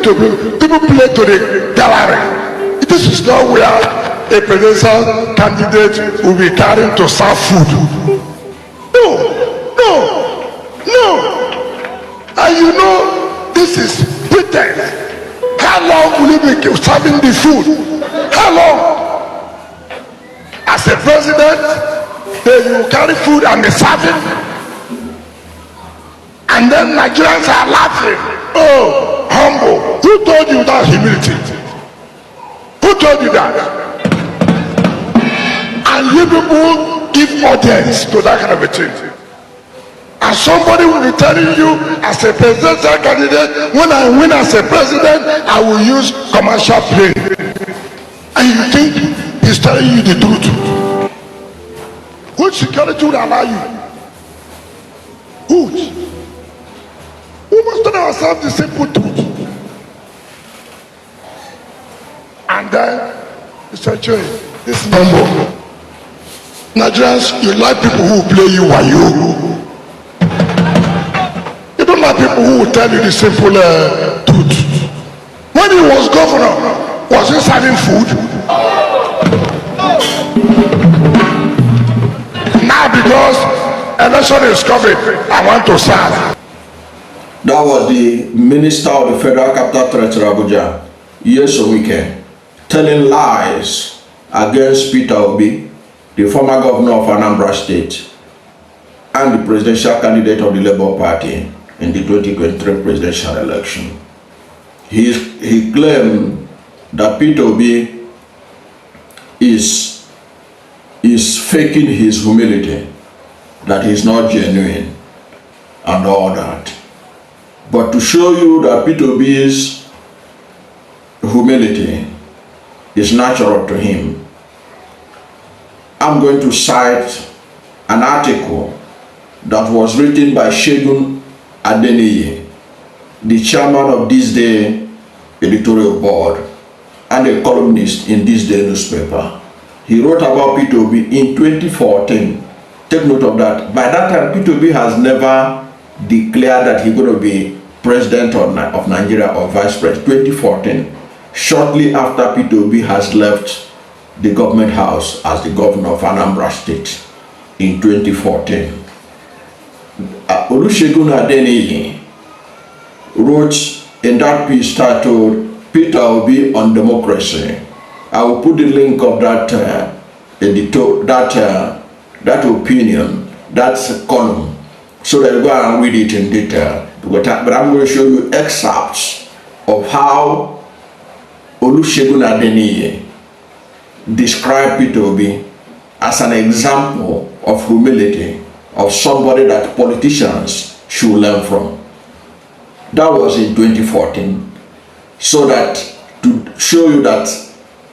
to people play to the gallery. This is not where a presidential candidate will be carrying to serve food. No. And you know, this is pretense. How long will you be serving the food? How long? As a president, then you carry food and be serving. And then Nigerians are laughing. Oh, humble. Who told you that humility? Who told you that? And you people give audience to that kind of a thing. And somebody will be telling you, as a presidential candidate, when I win as a president, I will use commercial plane. And you think he's telling you the truth? Which security would allow you? Which? We must tell ourselves the simple truth. And then, Mr. Joy, this is humble. Nigerians, you like people who play you while you. You don't like people who will tell you the simple truth. When he was governor, was he serving food? Now because election is coming, I want to serve. That was the Minister of the Federal Capital Territory, Abuja, Nyesom, telling lies against Peter Obi, the former governor of Anambra State, and the presidential candidate of the Labour Party in the 2023 presidential election. He claimed that Peter Obi is faking his humility, that he's not genuine, and all that. But to show you that Peter Obi's humility is natural to him, I'm going to cite an article that was written by Olusegun ADENIYI, the chairman of This Day editorial board and a columnist in This Day newspaper. He wrote about Peter Obi in 2014. Take note of that. By that time, Peter Obi has never declared that he's going to be president of Nigeria or vice president. 2014, shortly after Peter Obi has left the government house as the governor of Anambra State in 2014. Olusegun ADENIYI wrote in that piece titled Peter Obi on Democracy. I will put the link of that that opinion, that column, so that you go and read it in detail. But I'm going to show you excerpts of how Olusegun ADENIYI described Peter Obi as an example of humility, of somebody that politicians should learn from. That was in 2014. So that to show you that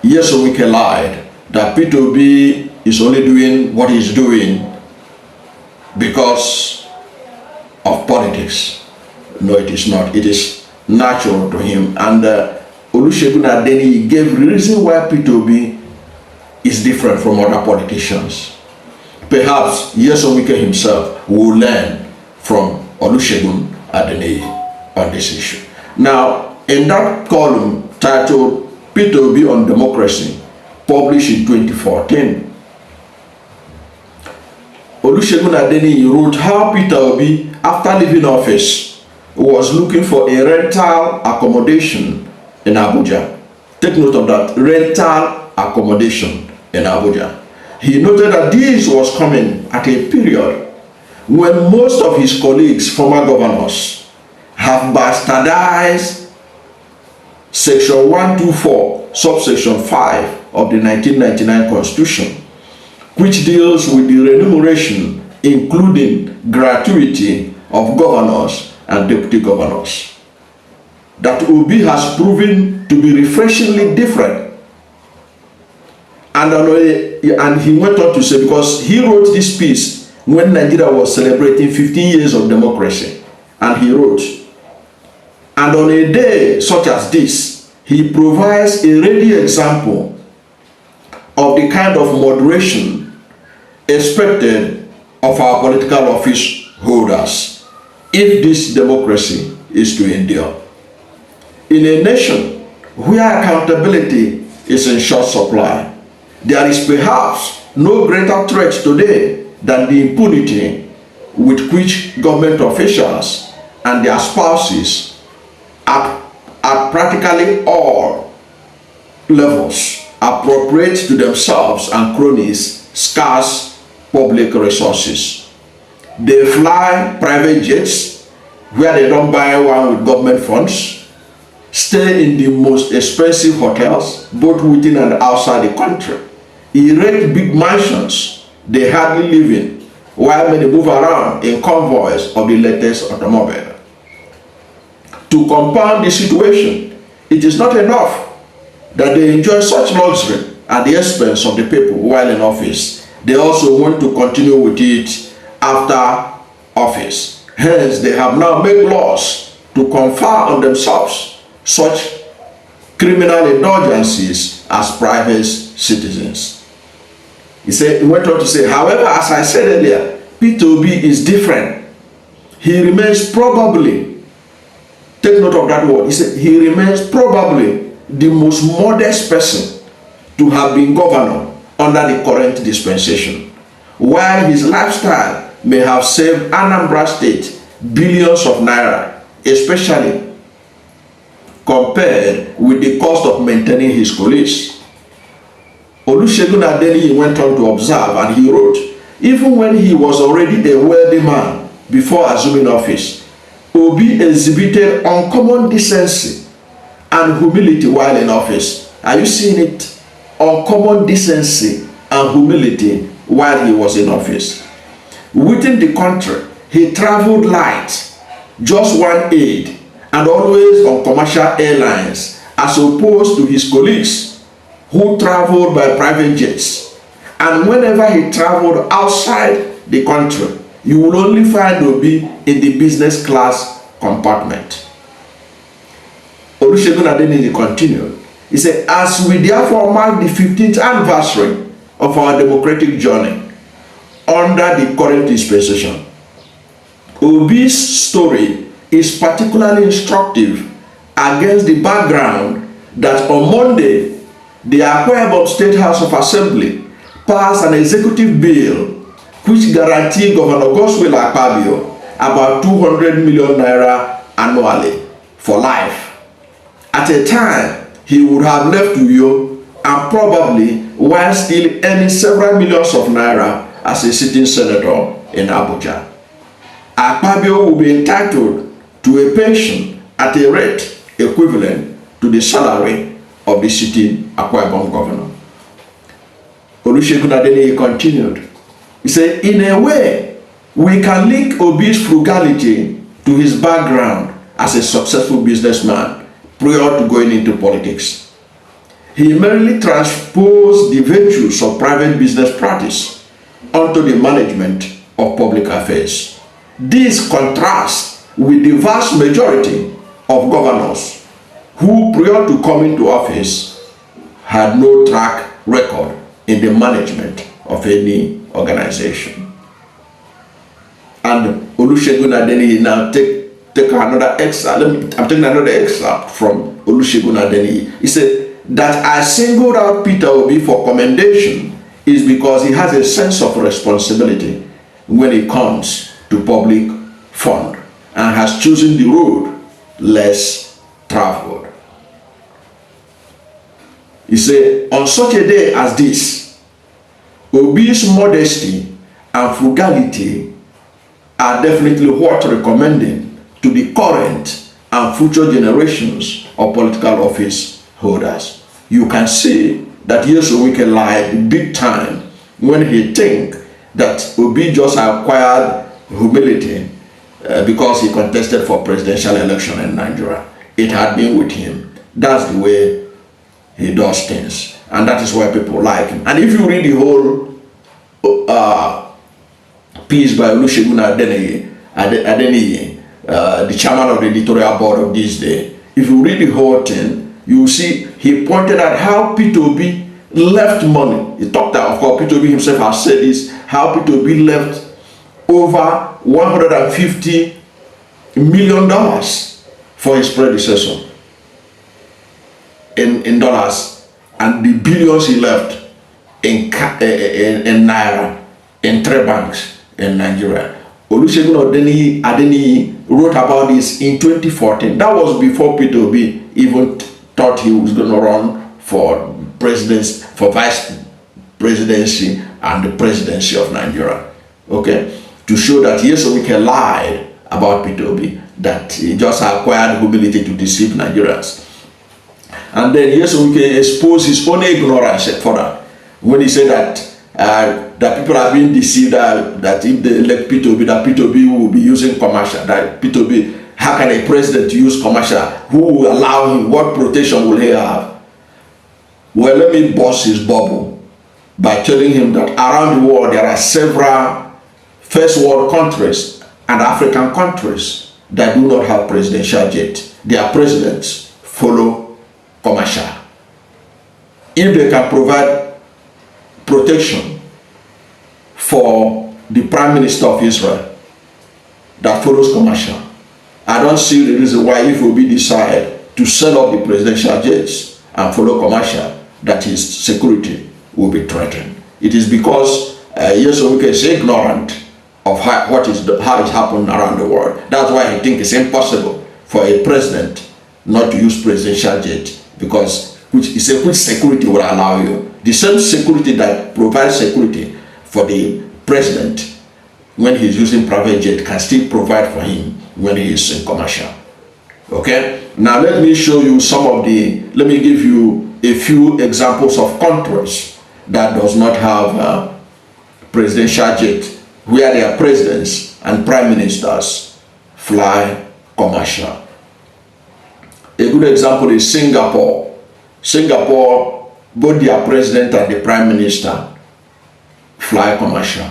Nyesom lied, that Peter Obi is only doing what he's doing because of politics. No, it is not. It is natural to him. And Olusegun ADENIYI gave the reason why Peter Obi is different from other politicians. Perhaps Nyesom himself will learn from Olusegun ADENIYI on this issue. Now, in that column titled Peter Obi on Democracy, published in 2014, Olusegun ADENIYI wrote how Peter Obi, after leaving office, was looking for a rental accommodation in Abuja. Take note of that, rental accommodation in Abuja. He noted that this was coming at a period when most of his colleagues, former governors, have bastardized Section 124, subsection 5 of the 1999 Constitution, which deals with the remuneration, including gratuity of governors and deputy governors. That Obi has proven to be refreshingly different. And he went on to say, because he wrote this piece when Nigeria was celebrating 15 years of democracy, and he wrote, and on a day such as this, he provides a ready example of the kind of moderation expected of our political office holders if this democracy is to endure. In a nation where accountability is in short supply, there is perhaps no greater threat today than the impunity with which government officials and their spouses at practically all levels appropriate to themselves and cronies scarce public resources. They fly private jets where they don't buy one with government funds, stay in the most expensive hotels both within and outside the country, erect big mansions they hardly live in, while many move around in convoys of the latest automobile. To compound the situation, it is not enough that they enjoy such luxury at the expense of the people while in office. They also want to continue with it after office. Hence, they have now made laws to confer on themselves such criminal indulgences as private citizens. He went on to say, however, as I said earlier, Peter Obi is different. He remains probably, take note of that word, he said he remains probably the most modest person to have been governor under the current dispensation, while his lifestyle may have saved Anambra State billions of naira, especially compared with the cost of maintaining his police. Olusegun ADENIYI went on to observe, and he wrote, even when he was already a wealthy man before assuming office, Obi exhibited uncommon decency and humility while in office. Are you seeing it? Uncommon decency and humility while he was in office. Within the country, he traveled light, just one aide, and always on commercial airlines, as opposed to his colleagues who traveled by private jets. And whenever he traveled outside the country, you will only find Obi in the business class compartment. Olusegun ADENIYI continued. He said, as we therefore mark the 15th anniversary of our democratic journey under the current dispensation, Obi's story is particularly instructive against the background that on Monday, the Akwa Ibom State House of Assembly passed an executive bill which guaranteed Governor Godswill Akpabio about 200 million naira annually for life. At a time, he would have left Uyo and probably while still earning several millions of naira as a sitting senator in Abuja. Akpabio will be entitled to a pension at a rate equivalent to the salary of the sitting Akwa Ibom governor. Olusegun ADENIYI continued. He said, in a way, we can link Obi's frugality to his background as a successful businessman prior to going into politics. He merely transposed the virtues of private business practice onto the management of public affairs. This contrasts with the vast majority of governors who, prior to coming to office, had no track record in the management of any organization. And Olusegun ADENIYI now take another excerpt. I'm taking another excerpt from Olusegun ADENIYI. He said that I singled out Peter Obi for commendation is because he has a sense of responsibility when it comes to public fund and has chosen the road less traveled. He said, on such a day as this, Obi's modesty and frugality are definitely worth recommending to the current and future generations of political office holders. You can see that Nyesom lied big time when he think that Obi just acquired humility because he contested for presidential election in Nigeria. It had been with him. That's the way he does things, and that is why people like him. And if you read the whole piece by Olusegun ADENIYI, the chairman of the editorial board of this day, if you read the whole thing, you will see he pointed out how Peter Obi left money. He talked about, of course, Peter Obi himself has said this, how Peter Obi left over $150 million for his predecessor. dollars and the billions he left in Naira in 3 banks in Nigeria. Olusegun ADENIYI wrote about this in 2014. That was before Peter Obi even thought he was going to run for presidents, for vice presidency and the presidency of Nigeria. Okay, to show that Nyesom lied about Peter Obi, that he just acquired humility to deceive Nigerians. And then Nyesom exposed his own ignorance further when he said that that people are being deceived, that if they elect Peter Obi, that Peter Obi will be using commercial, that Peter Obi, how can a president use commercial? Who will allow him? What protection will he have? Well, let me burst his bubble by telling him that around the world there are several first world countries and African countries that do not have presidential jet. Their presidents follow commercial. If they can provide protection for the Prime Minister of Israel that follows commercial, I don't see the reason why if we decide to sell off the presidential jets and follow commercial, that his security will be threatened. It is because Nyesom is ignorant of how it happened around the world. That's why I think it's impossible for a president not to use presidential jet, because which security will allow you. The same security that provides security for the president when he's using private jet can still provide for him when he is in commercial. Okay, now let me show you let me give you a few examples of countries that does not have presidential jet, where their presidents and prime ministers fly commercial. A good example is Singapore. Singapore, both their president and the prime minister fly commercial.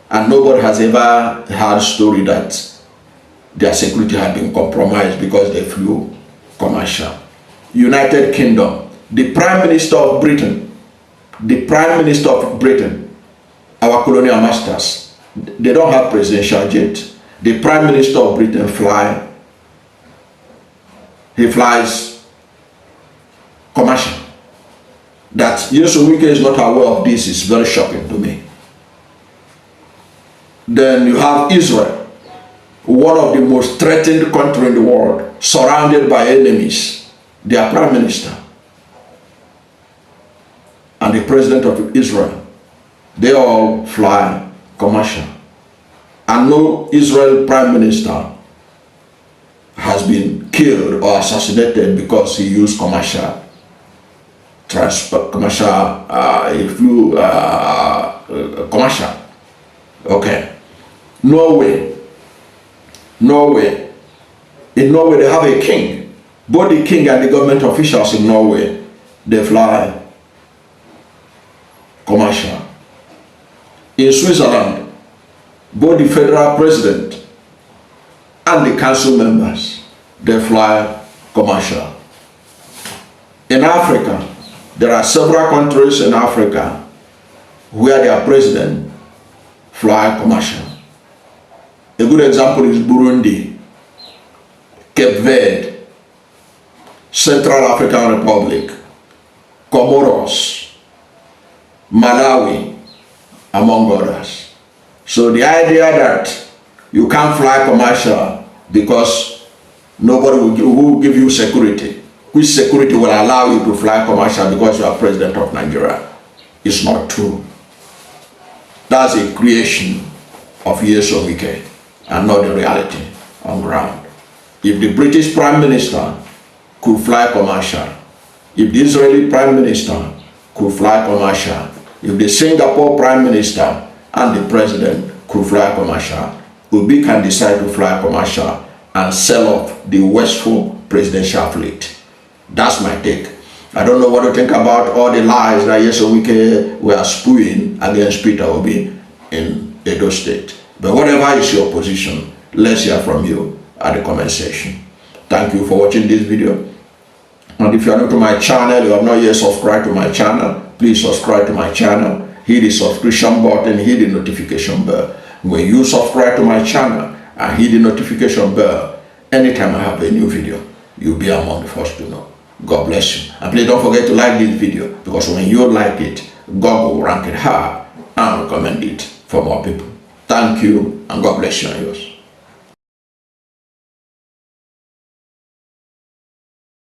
And nobody has ever heard a story that their security had been compromised because they flew commercial. United Kingdom, the Prime Minister of Britain, our colonial masters, they don't have presidential jet. The Prime Minister of Britain flies commercial. That Nyesom is not aware of this is very shocking to me. Then you have Israel, one of the most threatened countries in the world, surrounded by enemies. Their prime minister and the president of Israel, they all fly commercial. And no Israel prime minister has been killed or assassinated because he used commercial transport, he flew commercial. Okay. Norway. In Norway they have a king. Both the king and the government officials in Norway, they fly commercial. In Switzerland, both the federal president and the council members, they fly commercial. In Africa, there are several countries in Africa where their president fly commercial. A good example is Burundi, Cape Verde, Central African Republic, Comoros, Malawi, among others. So the idea that you can't fly commercial because nobody will give you security, which security will allow you to fly commercial because you are president of Nigeria, is not true. That's a creation of Nyesom and not the reality on ground. If the British Prime Minister could fly commercial, if the Israeli Prime Minister could fly commercial, if the Singapore Prime Minister and the President could fly commercial, Obi can decide to fly commercial and sell off the wasteful presidential fleet. That's my take. I don't know what to think about all the lies that Nyesom were spewing against Peter Obi in Edo State. But whatever is your position, let's hear from you at the comment section. Thank you for watching this video. And if you are new to my channel, you have not yet subscribed to my channel, please subscribe to my channel. Hit the subscription button, hit the notification bell. When you subscribe to my channel and hit the notification bell, anytime I have a new video, you'll be among the first to know. God bless you. And please don't forget to like this video, because when you like it, God will rank it high and recommend it for more people. Thank you, and God bless you and yours.